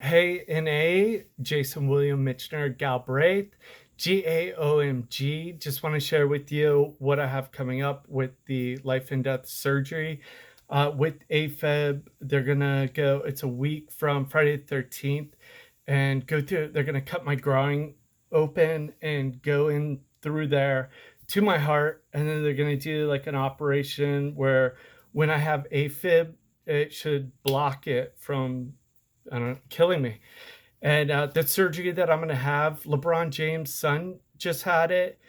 Hey, NA, Jason William Mitchiner, Galbraith, GAOMG. Just want to share with you what I have coming up with the life and death surgery. With AFib, they're going to go, it's a week from Friday the 13th, and they're going to cut my groin open and go in through there to my heart. And then they're going to do like an operation where when I have AFib, it should block it from I don't know, killing me. And the surgery that I'm going to have, LeBron James' son just had it.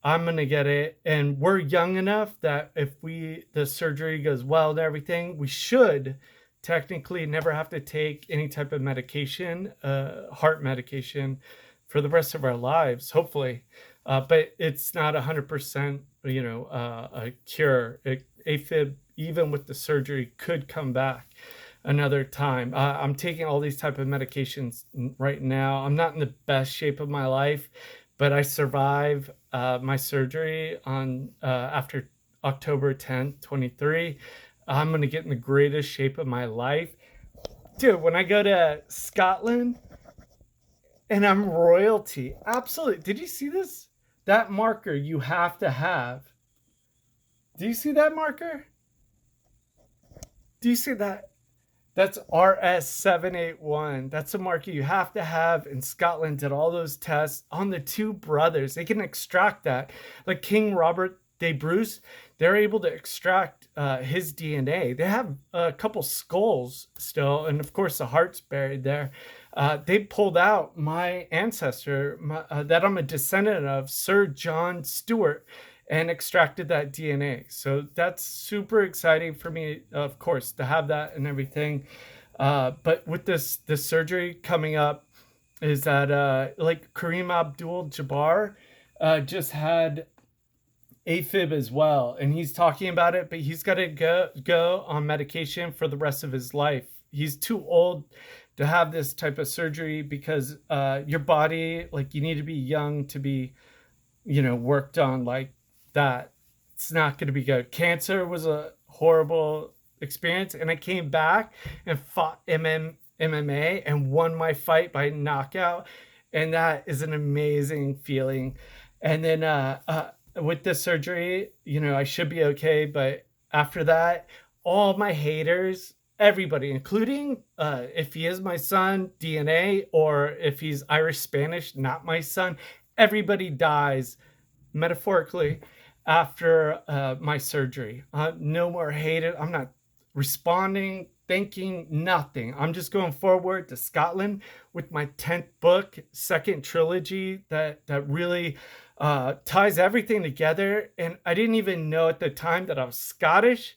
I'm going to get it. And we're young enough that if the surgery goes well and everything, we should technically never have to take any type of medication, heart medication for the rest of our lives, hopefully. But it's not 100%, a cure. AFib, even with the surgery, could come back another time. I'm taking all these type of medications right now. I'm not in the best shape of my life, but I survived my surgery on after October 10th, 23. I'm gonna get in the greatest shape of my life. Dude, when I go to Scotland and I'm royalty, absolutely. Did you see this? That marker you have to have. Do you see that marker? Do you see that? That's RS781. That's a marker you have to have. In Scotland did all those tests on the two brothers. They can extract that. Like King Robert de Bruce, they're able to extract his DNA. They have a couple skulls still, and of course the heart's buried there. They pulled out my ancestor that I'm a descendant of, Sir John Stewart, and extracted that DNA. So that's super exciting for me, of course, to have that and everything. But with this surgery coming up, is that like Kareem Abdul-Jabbar just had AFib as well, and he's talking about it, but he's got to go on medication for the rest of his life. He's too old to have this type of surgery because your body, like, you need to be young to be, worked on like that. It's not going to be good. Cancer was a horrible experience, and I came back and fought MMA and won my fight by knockout, and that is an amazing feeling. And then with this surgery, I should be okay, but after that, all my haters, everybody, including if he is my son, DNA, or if he's Irish Spanish, not my son, everybody dies metaphorically after my surgery. No more hated. I'm not responding, thinking, nothing. I'm just going forward to Scotland with my 10th book, second trilogy that really ties everything together. And I didn't even know at the time that I was Scottish.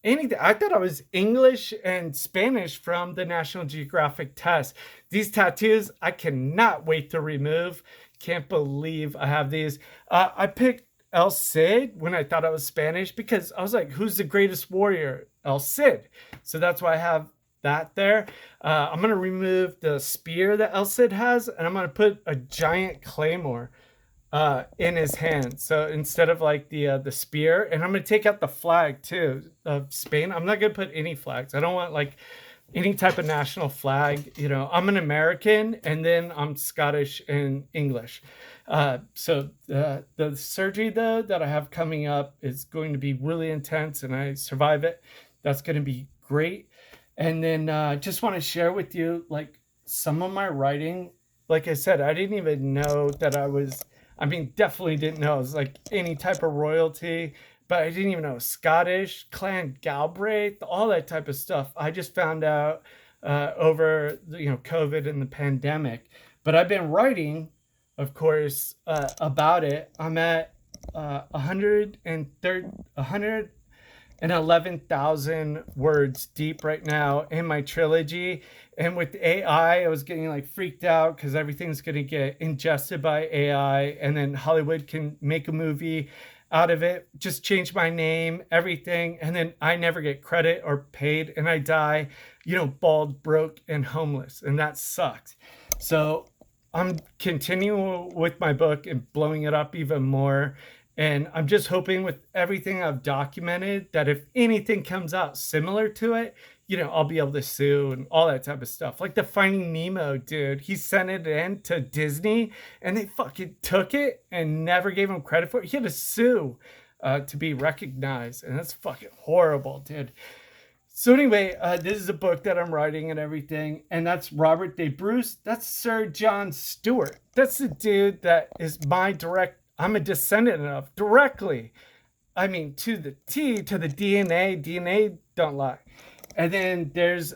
Anything. I thought I was English and Spanish from the National Geographic test. These tattoos, I cannot wait to remove. Can't believe I have these. I picked El Cid when I thought I was Spanish because I was like, who's the greatest warrior? El Cid. So that's why I have that there. I'm going to remove the spear that El Cid has, and I'm going to put a giant claymore in his hand. So instead of like the spear, and I'm going to take out the flag too of Spain. I'm not going to put any flags. I don't want like any type of national flag. I'm an American, and then I'm Scottish and English. So the surgery though that I have coming up is going to be really intense, and I survive it. That's going to be great. And then just want to share with you like some of my writing. Like I said, I didn't even know that definitely didn't know it was like any type of royalty, but I didn't even know Scottish, Clan Galbraith, all that type of stuff. I just found out over COVID and the pandemic. But I've been writing, of course, about it. I'm at 111,000 words deep right now in my trilogy. And with AI, I was getting like freaked out because everything's going to get ingested by AI, and then Hollywood can make a movie out of it, just change my name, everything, and then I never get credit or paid, and I die, bald, broke, and homeless, and that sucks. So I'm continuing with my book and blowing it up even more. And I'm just hoping with everything I've documented that if anything comes out similar to it, I'll be able to sue and all that type of stuff. Like the Finding Nemo dude, he sent it in to Disney and they fucking took it and never gave him credit for it. He had to sue to be recognized. And that's fucking horrible, dude. So anyway, this is a book that I'm writing and everything, and that's Robert De Bruce. That's Sir John Stewart. That's the dude that is I'm a descendant of directly. I mean, to the T, to the DNA. DNA don't lie. And then there's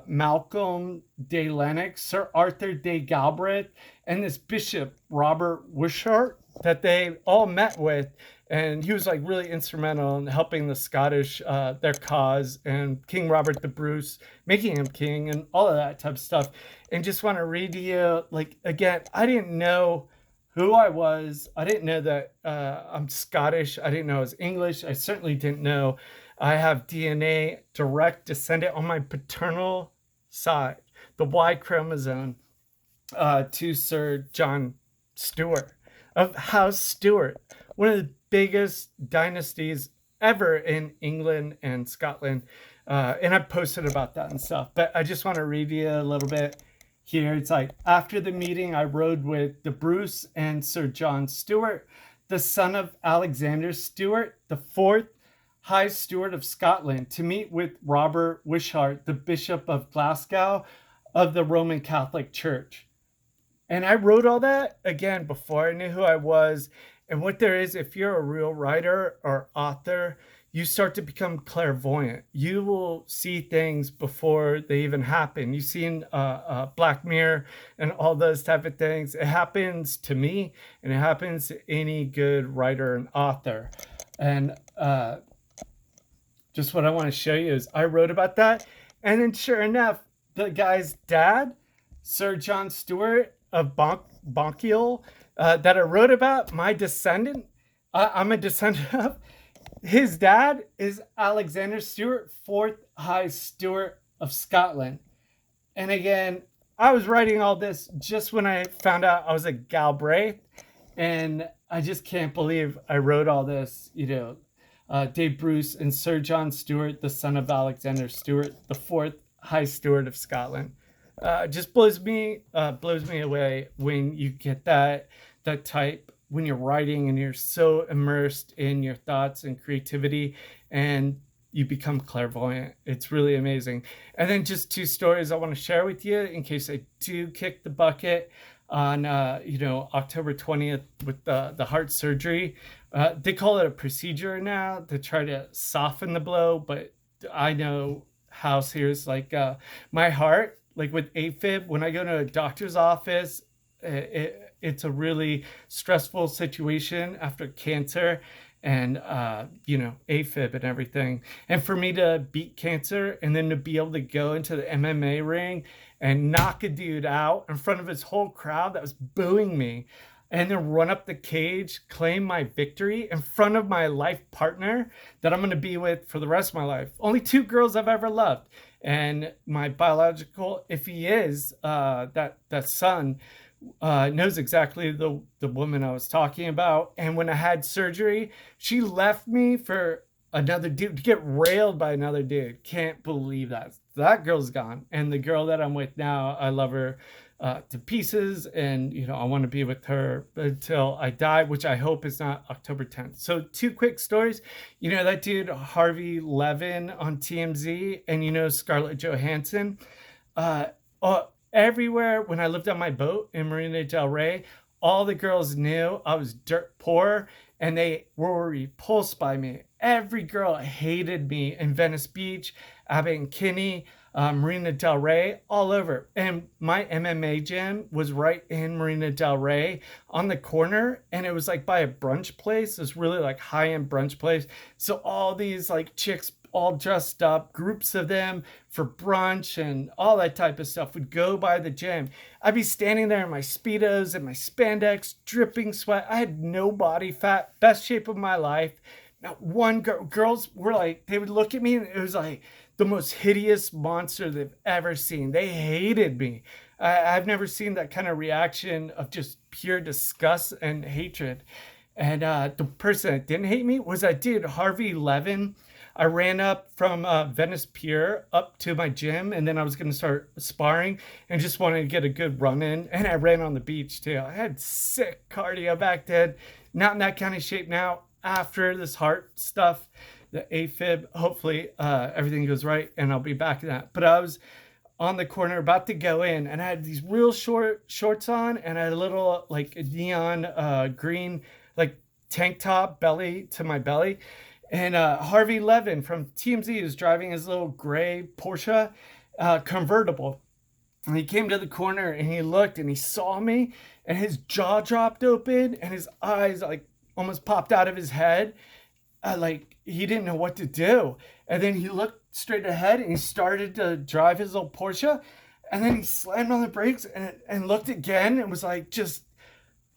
Malcolm de Lennox, Sir Arthur de Galbraith, and this Bishop Robert Wishart that they all met with. And he was like really instrumental in helping the Scottish, their cause, and King Robert the Bruce, making him king and all of that type of stuff. And just want to read to you, like, again, I didn't know who I was. I didn't know that I'm Scottish. I didn't know I was English. I certainly didn't know I have DNA direct descendant on my paternal side, the Y chromosome, to Sir John Stewart of House Stewart, one of the biggest dynasties ever in England and Scotland. And I posted about that and stuff, but I just want to read you a little bit here. It's like, after the meeting, I rode with De Bruce and Sir John Stewart, the son of Alexander Stewart, the fourth High Steward of Scotland, to meet with Robert Wishart, the Bishop of Glasgow of the Roman Catholic Church. And I wrote all that, again, before I knew who I was. And what there is, if you're a real writer or author, you start to become clairvoyant. You will see things before they even happen. You've seen Black Mirror and all those type of things. It happens to me, and it happens to any good writer and author. And just what I want to show you is I wrote about that. And then sure enough, the guy's dad, Sir John Stewart of Bonkiel, that I wrote about, my descendant, I'm a descendant of, his dad is Alexander Stewart, fourth High Steward of Scotland. And again, I was writing all this just when I found out I was a Galbraith, and I just can't believe I wrote all this, Dave Bruce and Sir John Stewart, the son of Alexander Stewart, the fourth High Steward of Scotland. Just blows me away when you get that type, when you're writing and you're so immersed in your thoughts and creativity and you become clairvoyant. It's really amazing. And then just two stories I want to share with you in case I do kick the bucket on October 20th with the heart surgery. They call it a procedure now to try to soften the blow, but I know how serious, like my heart, like with AFib, when I go to a doctor's office, it's a really stressful situation after cancer and AFib and everything. And for me to beat cancer and then to be able to go into the MMA ring and knock a dude out in front of his whole crowd that was booing me, and then run up the cage, claim my victory in front of my life partner that I'm going to be with for the rest of my life. Only two girls I've ever loved. And my biological, if he is that son, knows exactly the woman I was talking about. And when I had surgery, she left me for another dude to get railed by another dude. Can't believe that. That girl's gone. And the girl that I'm with now, I love her to pieces, and I want to be with her until I die, which I hope is not October 10th. So two quick stories. That dude Harvey Levin on TMZ, and Scarlett Johansson. Everywhere when I lived on my boat in Marina del Rey, all the girls knew I was dirt poor, and they were repulsed by me. Every girl hated me in Venice Beach, Abbott and Kinney, Marina del Rey, all over. And my MMA gym was right in Marina del Rey on the corner, and it was like by a brunch place. This really like high-end brunch place. So all these like chicks all dressed up, groups of them for brunch and all that type of stuff would go by the gym. I'd be standing there in my Speedos and my spandex, dripping sweat. I had no body fat, best shape of my life. Not one girls were like, they would look at me and it was like the most hideous monster they've ever seen. They hated me. I've never seen that kind of reaction of just pure disgust and hatred. And the person that didn't hate me was that dude, Harvey Levin. I ran up from Venice Pier up to my gym, and then I was going to start sparring and just wanted to get a good run in. And I ran on the beach too. I had sick cardio back then. Not in that kind of shape now. After this heart stuff, the AFib, hopefully everything goes right and I'll be back in that. But I was on the corner about to go in, and I had these real short shorts on, and I had a little like neon green like tank top belly to my belly. And Harvey Levin from TMZ was driving his little gray Porsche convertible. And he came to the corner and he looked and he saw me, and his jaw dropped open and his eyes like almost popped out of his head. Like he didn't know what to do. And then he looked straight ahead and he started to drive his little Porsche. And then he slammed on the brakes and looked again and was like, just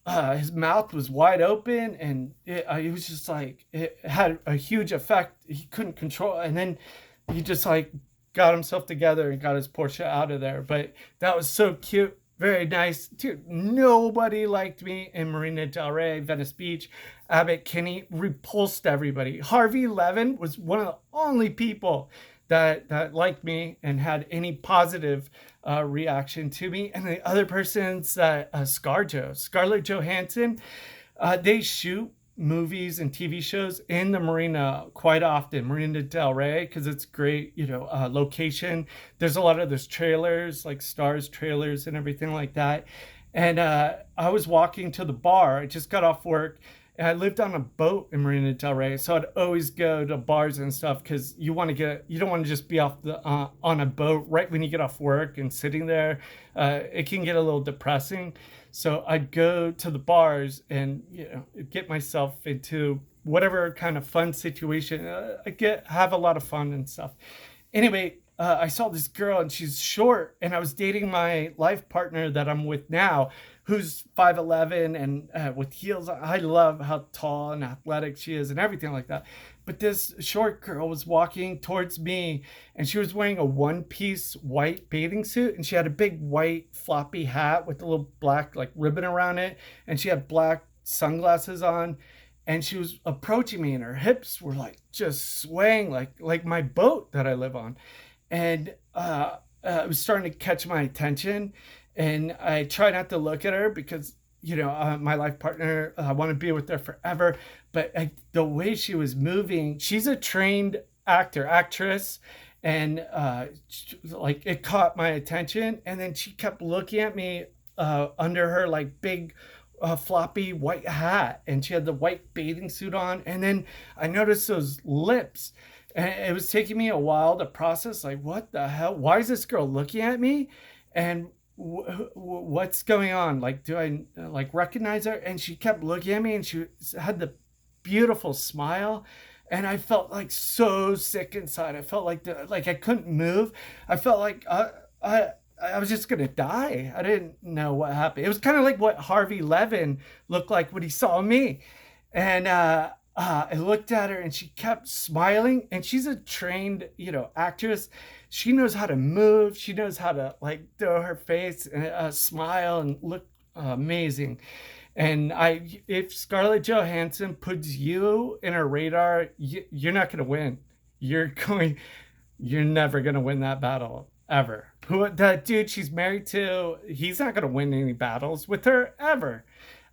his mouth was wide open, and it was just like, it had a huge effect. He couldn't control. And then he just like got himself together and got his Porsche out of there. But that was so cute. Very nice. Dude, nobody liked me in Marina Del Rey, Venice Beach. Abbott Kinney repulsed everybody. Harvey Levin was one of the only people that liked me and had any positive reaction to me. And the other person's ScarJo, Scarlett Johansson. They shoot movies and TV shows in the marina quite often, Marina Del Rey, because it's great, location. There's a lot of those trailers, like Stars trailers and everything like that. And I was walking to the bar. I just got off work. And I lived on a boat in Marina Del Rey, so I'd always go to bars and stuff because you don't want to just be off the on a boat right when you get off work and sitting there. It can get a little depressing. So I'd go to the bars and get myself into whatever kind of fun situation. Have a lot of fun and stuff. Anyway, I saw this girl and she's short, and I was dating my life partner that I'm with now, who's 5'11" and with heels. I love how tall and athletic she is and everything like that. But this short girl was walking towards me, and she was wearing a one-piece white bathing suit, and she had a big white floppy hat with a little black like ribbon around it, and she had black sunglasses on, and she was approaching me, and her hips were like just swaying like my boat that I live on. And it was starting to catch my attention, and I try not to look at her because my life partner, I want to be with her forever. But the way she was moving, she's a trained actress, and like it caught my attention. And then she kept looking at me under her like big floppy white hat, and she had the white bathing suit on. And then I noticed those lips, and it was taking me a while to process, like, what the hell? Why is this girl looking at me? And what's going on? Like, do I like recognize her? And she kept looking at me, and she had the beautiful smile, and I felt like so sick inside. I felt like I couldn't move. I felt like I was just gonna die. I didn't know what happened. It was kind of like what Harvey Levin looked like when he saw me. And I looked at her, and she kept smiling, and she's a trained, actress. She knows how to move. She knows how to like throw her face and smile and look amazing. And if Scarlett Johansson puts you in her radar, you're not gonna win. You're never gonna win that battle ever. That dude she's married to, he's not gonna win any battles with her ever.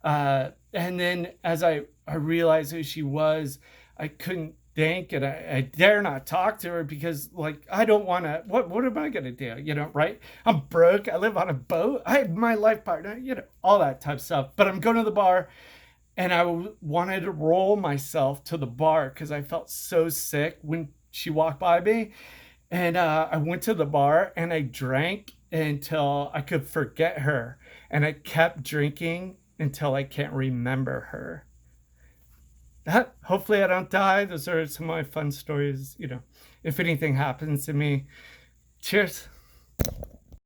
And then as I realized who she was, I couldn't think, and I dare not talk to her because like I don't want to. What am I gonna do? Right? I'm broke. I live on a boat. I have my life partner. All that type of stuff. But I'm going to the bar, and I wanted to roll myself to the bar because I felt so sick when she walked by me. And I went to the bar and I drank until I could forget her, and I kept drinking until I can't remember her. Hopefully I don't die. Those are some of my fun stories, if anything happens to me. Cheers.